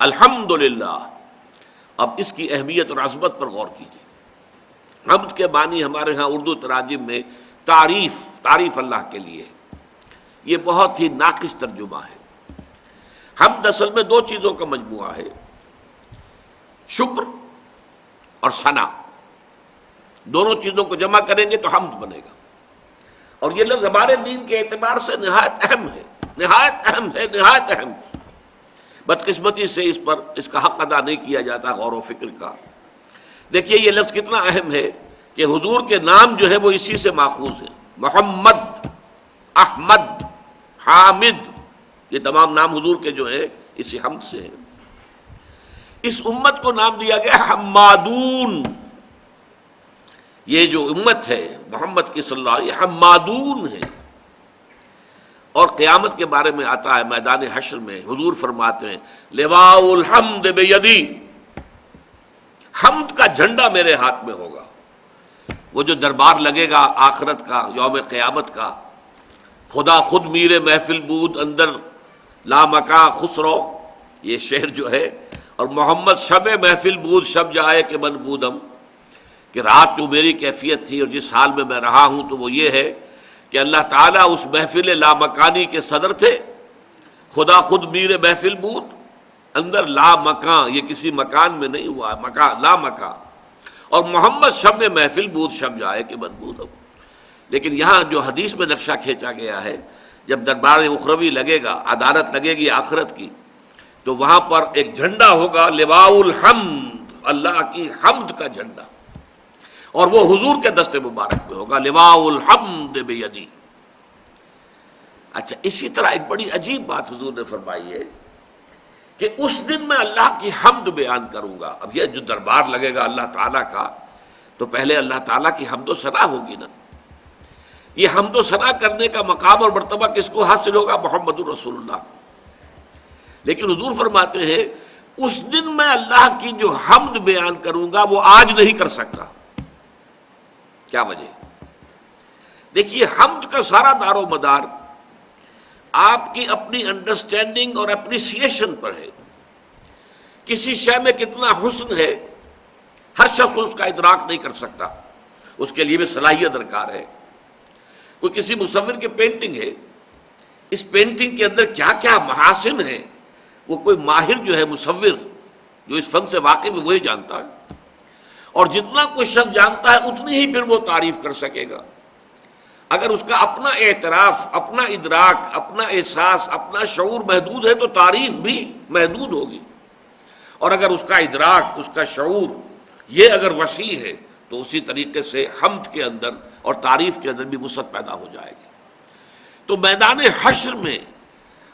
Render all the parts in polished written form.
الحمدللہ۔ اب اس کی اہمیت اور عظمت پر غور کیجیے۔ حمد کے معنی ہمارے ہاں اردو تراجم میں تعریف اللہ کے لیے ہے۔ یہ بہت ہی ناقص ترجمہ ہے۔ حمد اصل میں دو چیزوں کا مجموعہ ہے، شکر اور ثنا۔ دونوں چیزوں کو جمع کریں گے تو حمد بنے گا، اور یہ لفظ ہمارے دین کے اعتبار سے نہایت اہم ہے، نہایت اہم ہے، نہایت اہم۔ بدقسمتی سے اس کا حق ادا نہیں کیا جاتا غور و فکر کا۔ دیکھیے یہ لفظ کتنا اہم ہے کہ حضور کے نام جو ہے وہ اسی سے ماخوذ ہے۔ محمد، احمد، حامد، یہ تمام نام حضور کے جو ہے اسی حمد سے ہیں۔ اس امت کو نام دیا گیا حمادون۔ یہ جو امت ہے محمد کی صلی اللہ علیہ وسلم، یہ حمادون ہے۔ اور قیامت کے بارے میں آتا ہے میدان حشر میں، حضور فرماتے ہیں لواء الحمد بیدی، حمد کا جھنڈا میرے ہاتھ میں ہوگا۔ وہ جو دربار لگے گا آخرت کا، یوم قیامت کا، خدا خود میر محفل بود اندر لامکاں خسرو، یہ شعر جو ہے، اور محمد شب محفل بود شب جائے کہ من بودم، کہ رات جو میری کیفیت تھی اور جس حال میں میں رہا ہوں تو وہ یہ ہے کہ اللہ تعالیٰ اس محفل لامکانی کے صدر تھے، خدا خود میر محفل بود اندر لامکاں، یہ کسی مکان میں نہیں ہوا ہے، مکان لامکاں، اور محمد شب محفل بود شب جائے کہ من بودم۔ لیکن یہاں جو حدیث میں نقشہ کھینچا گیا ہے، جب دربار اخروی لگے گا، عدالت لگے گی آخرت کی، تو وہاں پر ایک جھنڈا ہوگا لواء الحمد، اللہ کی حمد کا جھنڈا، اور وہ حضور کے دست مبارک میں ہوگا، لواء الحمد بیدی۔ اچھا، اسی طرح ایک بڑی عجیب بات حضور نے فرمائی ہے کہ اس دن میں اللہ کی حمد بیان کروں گا۔ اب یہ جو دربار لگے گا اللہ تعالیٰ کا، تو پہلے اللہ تعالیٰ کی حمد و ثنا ہوگی نا۔ یہ حمد و ثنا کرنے کا مقام اور مرتبہ کس کو حاصل ہوگا؟ محمد الرسول اللہ کو۔ لیکن حضور فرماتے ہیں اس دن میں اللہ کی جو حمد بیان کروں گا وہ آج نہیں کر سکتا۔ کیا وجہ؟ دیکھیے حمد کا سارا دار و مدار آپ کی اپنی انڈرسٹینڈنگ اور اپریسیشن پر ہے۔ کسی شے میں کتنا حسن ہے ہر شخص اس کا ادراک نہیں کر سکتا، اس کے لیے بھی صلاحیت درکار ہے۔ کوئی کسی مصور کی پینٹنگ ہے، اس پینٹنگ کے اندر کیا کیا محاسن ہیں وہ کوئی ماہر جو ہے مصور جو اس فن سے واقف ہے وہی جانتا ہے، اور جتنا کوئی شخص جانتا ہے اتنی ہی پھر وہ تعریف کر سکے گا۔ اگر اس کا اپنا اعتراف، اپنا ادراک، اپنا احساس، اپنا شعور محدود ہے تو تعریف بھی محدود ہوگی، اور اگر اس کا ادراک، اس کا شعور یہ اگر وسیع ہے تو اسی طریقے سے حمد کے اندر اور تعریف کے اندر بھی وسعت پیدا ہو جائے گی۔ تو میدان حشر میں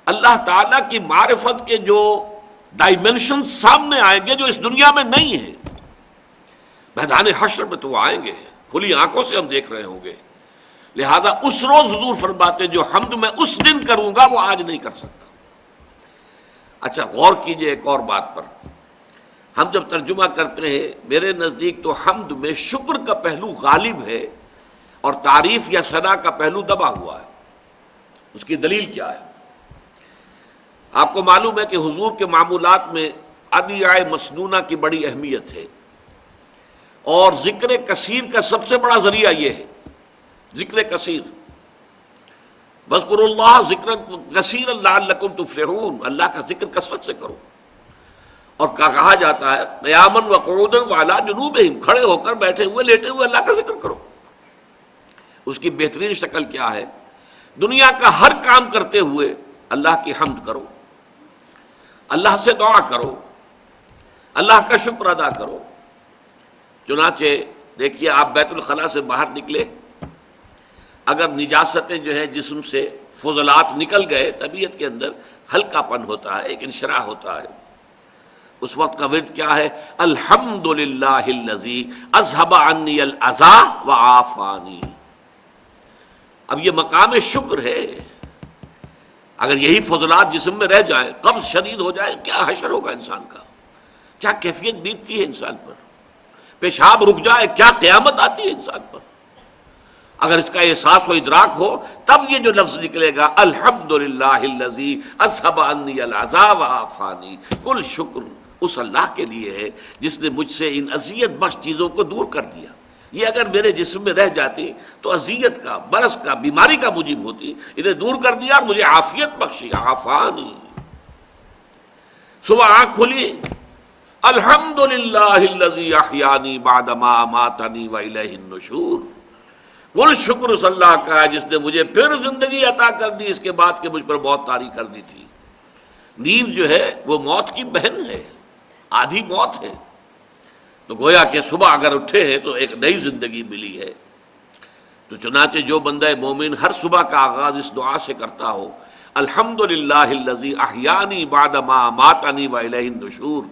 اللہ تعالیٰ کی معرفت کے جو ڈائمنشن سامنے آئیں گے جو اس دنیا میں نہیں ہیں، میدان حشر میں تو وہ آئیں گے، کھلی آنکھوں سے ہم دیکھ رہے ہوں گے۔ لہذا اس روز حضور فرماتے جو حمد میں اس دن کروں گا وہ آج نہیں کر سکتا۔ اچھا غور کیجئے ایک اور بات پر، ہم جب ترجمہ کرتے ہیں میرے نزدیک تو حمد میں شکر کا پہلو غالب ہے اور تعریف یا ثنا کا پہلو دبا ہوا ہے۔ اس کی دلیل کیا ہے؟ آپ کو معلوم ہے کہ حضور کے معمولات میں ادعیاء مسنونہ کی بڑی اہمیت ہے، اور ذکر کثیر کا سب سے بڑا ذریعہ یہ ہے، ذکر کثیر۔ وَاذْكُرُوا اللَّهَ ذِكْرًا كَثِيرًا لَعَلَّكُمْ تُفْلِحُونَ، اللہ کا ذکر کثرت سے کرو، اور کہا جاتا ہے قیاماً وقعوداً وعلیٰ جنوبہم، کھڑے ہو کر، بیٹھے ہوئے، لیٹے ہوئے اللہ کا ذکر کرو۔ اس کی بہترین شکل کیا ہے؟ دنیا کا ہر کام کرتے ہوئے اللہ کی حمد کرو، اللہ سے دعا کرو، اللہ کا شکر ادا کرو۔ چنانچہ دیکھیے آپ بیت الخلاء سے باہر نکلے، اگر نجاستیں جو ہے جسم سے فضلات نکل گئے، طبیعت کے اندر ہلکا پن ہوتا ہے، ایک انشراح ہوتا ہے، اس وقت کا ورد کیا ہے؟ الحمدللہ الذی اذھب عنی الاذی وعافانی۔ اب یہ مقام شکر ہے، اگر یہی فضلات جسم میں رہ جائیں، قبض شدید ہو جائے، کیا حشر ہوگا انسان کا، کیا کیفیت بیتتی ہے انسان پر، پیشاب رک جائے کیا قیامت آتی ہے انسان پر۔ اگر اس کا احساس و ادراک ہو تب یہ جو لفظ نکلے گا الحمدللہ الذی اذھب عنی العذاب وعافانی، کل شکر اس اللہ کے لیے ہے جس نے مجھ سے ان اذیت بخش چیزوں کو دور کر دیا. یہ اگر میرے جسم میں رہ جاتی تو اذیت کا، برس کا، بیماری کا موجب ہوتی، انہیں دور کر دیا اور مجھے عافیت بخشی. عافانی. صبح آنکھ کھلی، الحمدللہ الذی احیانی بعد ما اماتنی والیہ النشور، کل شکر اس اللہ کا ہے جس نے مجھے پھر زندگی عطا کر دی اس کے بعد کہ مجھ پر موت طاری کر دی تھی. نیند جو ہے وہ موت کی بہن ہے، آدھی موت ہے. تو گویا کہ صبح اگر اٹھے ہیں تو ایک نئی زندگی ملی ہے. تو چنانچہ جو بندہ مومن ہر صبح کا آغاز اس دعا سے کرتا ہو، الحمدللہ الذی احیانی بعد ما اماتنی والیہ النشور،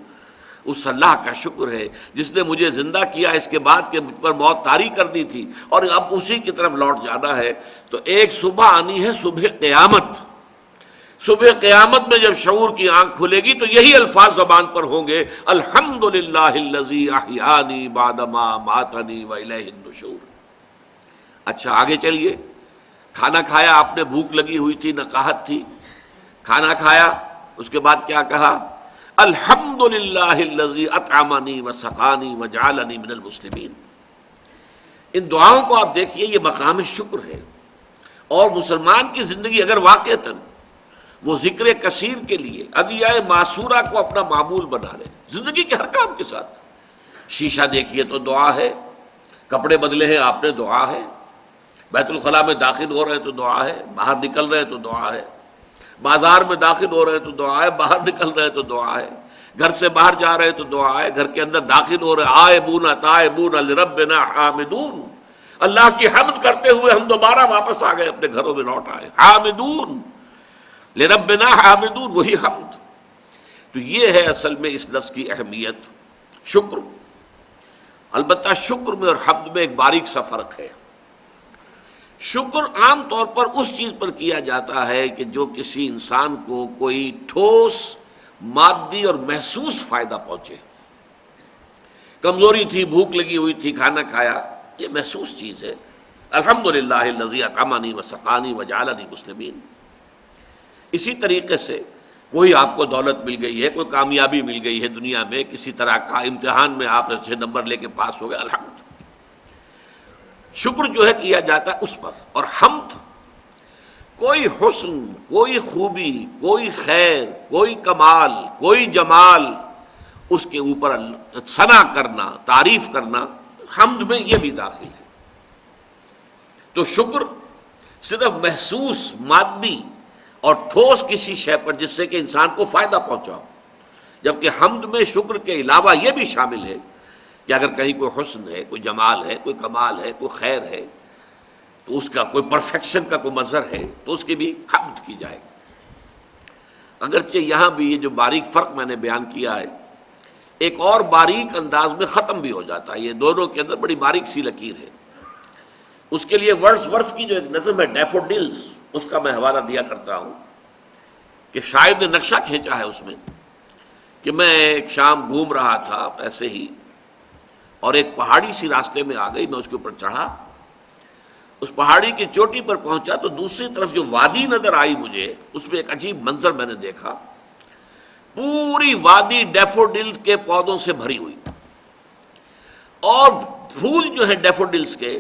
اس اللہ کا شکر ہے جس نے مجھے زندہ کیا اس کے بعد کہ مجھ پر موت طاری کر دی تھی اور اب اسی کی طرف لوٹ جانا ہے. تو ایک صبح آنی ہے، صبح قیامت. صبح قیامت میں جب شعور کی آنکھ کھلے گی تو یہی الفاظ زبان پر ہوں گے، الحمدللہ الذی احیانی بعد ما اماتنی والیہ النشور. اچھا آگے چلیے. کھانا کھایا آپ نے، بھوک لگی ہوئی تھی، نقاہت تھی، کھانا کھایا، اس کے بعد کیا کہا؟ الحمدللہ الذی اطعمنی وسقانی وجعلنی من المسلمین. ان دعاؤں کو آپ دیکھیے، یہ مقام شکر ہے. اور مسلمان کی زندگی اگر واقعتاً وہ ذکر کثیر کے لیے ادعیہ معصورہ کو اپنا معمول بنا لے زندگی کے ہر کام کے ساتھ، شیشہ دیکھیے تو دعا ہے، کپڑے بدلے ہیں آپ نے، دعا ہے، بیت الخلاء میں داخل ہو رہے ہیں تو دعا ہے، باہر نکل رہے ہیں تو دعا ہے، بازار میں داخل ہو رہے ہیں تو دعا ہے، باہر نکل رہے ہیں تو دعا ہے، گھر سے باہر جا رہے ہیں تو دعا ہے، گھر کے اندر داخل ہو رہے ہیں، آئبون تائبون لربنا حامدون، اللہ کی حمد کرتے ہوئے ہم دوبارہ واپس آ گئے، اپنے گھروں میں لوٹ آئے. حامدون لربنا حامدون، وہی حمد. تو یہ ہے اصل میں اس لفظ کی اہمیت، شکر. البتہ شکر میں اور حمد میں ایک باریک سا فرق ہے. شکر عام طور پر اس چیز پر کیا جاتا ہے کہ جو کسی انسان کو کوئی ٹھوس مادی اور محسوس فائدہ پہنچے. کمزوری تھی، بھوک لگی ہوئی تھی، کھانا کھایا، یہ محسوس چیز ہے. الحمدللہ الذی اطعمنی وسقانی وجعلنی مسلمین. اسی طریقے سے کوئی آپ کو دولت مل گئی ہے، کوئی کامیابی مل گئی ہے دنیا میں، کسی طرح کا امتحان میں آپ اچھے نمبر لے کے پاس ہو گئے، الحمد. شکر جو ہے کیا جاتا ہے اس پر. اور حمد کوئی حسن، کوئی خوبی، کوئی خیر، کوئی کمال، کوئی جمال، اس کے اوپر ثنا کرنا، تعریف کرنا، حمد میں یہ بھی داخل ہے. تو شکر صرف محسوس، مادی اور ٹھوس کسی شے پر جس سے کہ انسان کو فائدہ پہنچاؤ، جبکہ حمد میں شکر کے علاوہ یہ بھی شامل ہے کہ اگر کہیں کوئی حسن ہے، کوئی جمال ہے، کوئی کمال ہے، کوئی خیر ہے، تو اس کا کوئی پرفیکشن کا کوئی مظہر ہے تو اس کی بھی حمد کی جائے گی. اگرچہ یہاں بھی یہ جو باریک فرق میں نے بیان کیا ہے ایک اور باریک انداز میں ختم بھی ہو جاتا ہے. یہ دونوں کے اندر بڑی باریک سی لکیر ہے. اس کے لیے ورڈز کی جو ایک نظم ہے ڈیفوڈلز، اس کا میں حوالہ دیا کرتا ہوں کہ شاعر نے نقشہ کھینچا ہے اس میں کہ میں ایک شام گھوم رہا تھا ایسے ہی، اور ایک پہاڑی سی راستے میں آ گئی، میں اس کے اوپر چڑھا، اس پہاڑی کی چوٹی پر پہنچا تو دوسری طرف جو وادی نظر آئی مجھے، اس میں ایک عجیب منظر میں نے دیکھا. پوری وادی ڈیفوڈلز کے پودوں سے بھری ہوئی، اور پھول جو ہے ڈیفوڈلز کے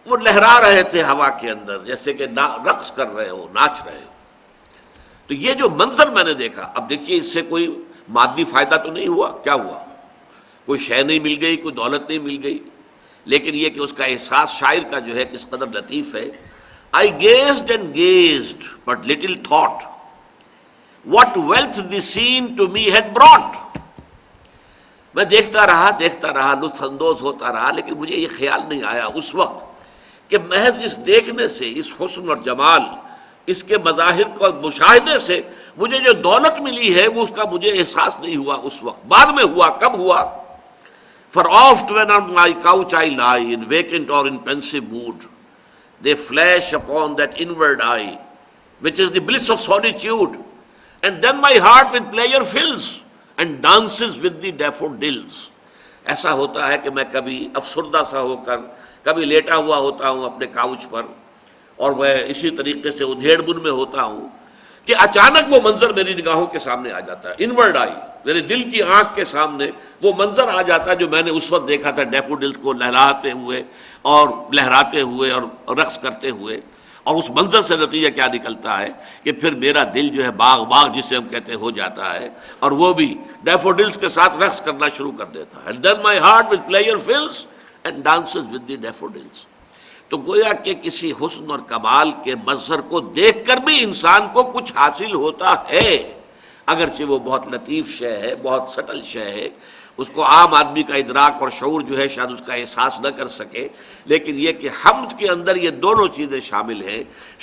وہ لہرا رہے تھے ہوا کے اندر جیسے کہ رقص کر رہے ہو، ناچ رہے ہو. تو یہ جو منظر میں نے دیکھا، اب دیکھیے اس سے کوئی مادی فائدہ تو نہیں ہوا، کیا ہوا؟ کوئی شے نہیں مل گئی، کوئی دولت نہیں مل گئی، لیکن یہ کہ اس کا احساس شاعر کا جو ہے کس قدر لطیف ہے. I gazed and gazed, but little thought what wealth the scene to me had brought. میں دیکھتا رہا، لطف اندوز ہوتا رہا، لیکن مجھے یہ خیال نہیں آیا اس وقت کہ محض اس دیکھنے سے، اس حسن اور جمال، اس کے مظاہر کو مشاہدے سے مجھے جو دولت ملی ہے وہ اس کا مجھے احساس نہیں ہوا اس وقت. بعد میں ہوا. کب ہوا؟ For oft when on my couch I lie, in vacant or in pensive mood, they flash upon that inward eye, which is the bliss of solitude, and then my heart with pleasure fills and dances with the daffodils. ایسا ہوتا ہے کہ میں کبھی افسردہ سا ہو کر کبھی لیٹا ہوا ہوتا ہوں اپنے کاؤچ پر اور میں اسی طریقے سے ادھیڑ بن میں ہوتا ہوں کہ اچانک وہ منظر میری نگاہوں کے سامنے آ جاتا ہے، انورڈ آئی، میرے دل کی آنکھ کے سامنے وہ منظر آ جاتا ہے جو میں نے اس وقت دیکھا تھا ڈیفوڈلز کو لہراتے ہوئے اور لہراتے ہوئے اور رقص کرتے ہوئے. اور اس منظر سے نتیجہ کیا نکلتا ہے کہ پھر میرا دل جو ہے باغ جسے ہم کہتے ہو جاتا ہے، اور وہ بھی ڈیفوڈلز کے ساتھ رقص کرنا شروع کر دیتا ہے. And then my heart with pleasure fills and dances with the daffodils. تو گویا کہ کسی حسن اور کمال کے منظر کو دیکھ کر بھی انسان کو کچھ حاصل ہوتا ہے، اگرچہ وہ بہت لطیف شے ہے، بہت سٹل شے ہے، اس کو عام آدمی کا ادراک اور شعور جو ہے شاید اس کا احساس نہ کر سکے. لیکن یہ کہ حمد کے اندر یہ دونوں چیزیں شامل ہیں.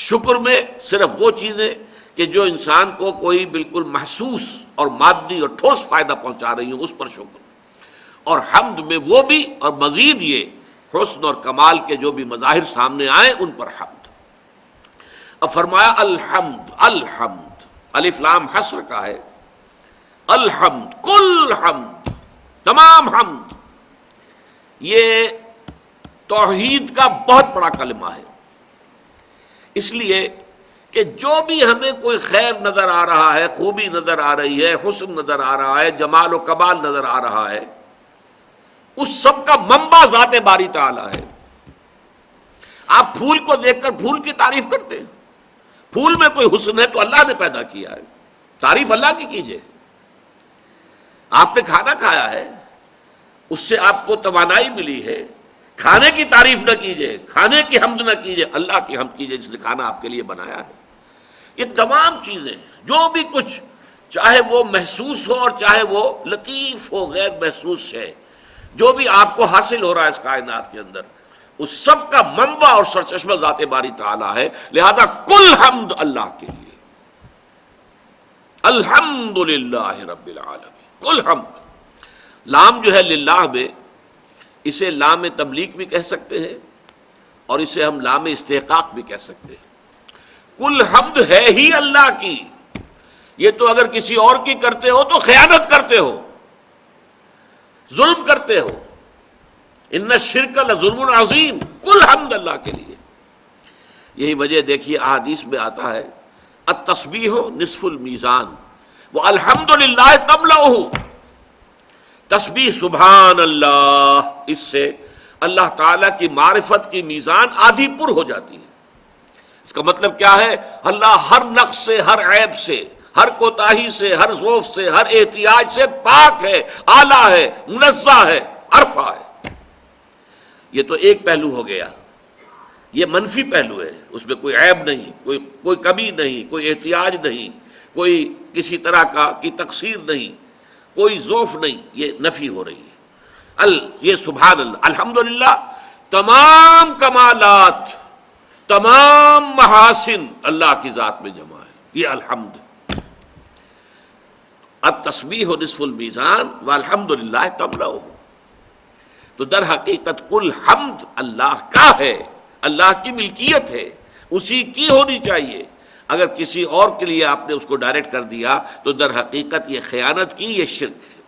شکر میں صرف وہ چیزیں کہ جو انسان کو کوئی بالکل محسوس اور مادی اور ٹھوس فائدہ پہنچا رہی ہوں، اس پر شکر. اور حمد میں وہ بھی، اور مزید یہ حسن اور کمال کے جو بھی مظاہر سامنے آئے ان پر حمد. اب فرمایا الحمد، الحمد الف لام حسر کا ہے، الحمد کل حمد، تمام حمد. یہ توحید کا بہت بڑا کلمہ ہے، اس لیے کہ جو بھی ہمیں کوئی خیر نظر آ رہا ہے، خوبی نظر آ رہی ہے، حسن نظر آ رہا ہے، جمال و کمال نظر آ رہا ہے، اس سب کا منبع ذات باری تعالی ہے. آپ پھول کو دیکھ کر پھول کی تعریف کرتے ہیں، پھول میں کوئی حسن ہے تو اللہ نے پیدا کیا ہے، تعریف اللہ کی کیجئے. آپ نے کھانا کھایا ہے، اس سے آپ کو توانائی ملی ہے، کھانے کی تعریف نہ کیجئے، کھانے کی حمد نہ کیجئے، اللہ کی حمد کیجئے جس نے کھانا آپ کے لیے بنایا ہے. یہ تمام چیزیں جو بھی کچھ، چاہے وہ محسوس ہو اور چاہے وہ لطیف ہو، غیر محسوس ہے، جو بھی آپ کو حاصل ہو رہا ہے اس کائنات کے اندر، اس سب کا منبع اور سرچشمہ ذات باری تعالیٰ ہے. لہذا کل حمد اللہ کے لیے، الحمدللہ رب العالمین، کل حمد. لام جو ہے للہ میں، اسے لام تبلیغ بھی کہہ سکتے ہیں اور اسے ہم لام استحقاق بھی کہہ سکتے ہیں. کل حمد ہے ہی اللہ کی. یہ تو اگر کسی اور کی کرتے ہو تو خیانت کرتے ہو، ظلم کرتے ہو. ان الشرک لظلم عظیم. کل حمد اللہ کے لیے. یہی وجہ دیکھیے احادیث میں آتا ہے التسبیح نصف المیزان والحمدللہ تملأہ. تسبیح سبحان اللہ، اس سے اللہ تعالیٰ کی معرفت کی میزان آدھی پر ہو جاتی ہے. اس کا مطلب کیا ہے؟ اللہ ہر نقص سے، ہر عیب سے، ہر کوتاہی سے، ہر ضعف سے، ہر احتیاج سے پاک ہے، اعلیٰ ہے، منزہ ہے، عرفہ ہے. یہ تو ایک پہلو ہو گیا، یہ منفی پہلو ہے، اس میں کوئی عیب نہیں، کوئی کمی نہیں، کوئی احتیاج نہیں، کوئی کسی طرح کی تقصیر نہیں، کوئی ضعف نہیں. یہ نفی ہو رہی ہے. یہ سبحان اللہ، الحمدللہ تمام کمالات، تمام محاسن اللہ کی ذات میں جمع ہے. یہ الحمد. التسبیح نصف المیزان والحمدللہ تملأہ. تو در حقیقت کل حمد اللہ کا ہے، اللہ کی ملکیت ہے، اسی کی ہونی چاہیے. اگر کسی اور کے لیے آپ نے اس کو ڈائریکٹ کر دیا تو در حقیقت یہ خیانت کی، یہ شرک ہے.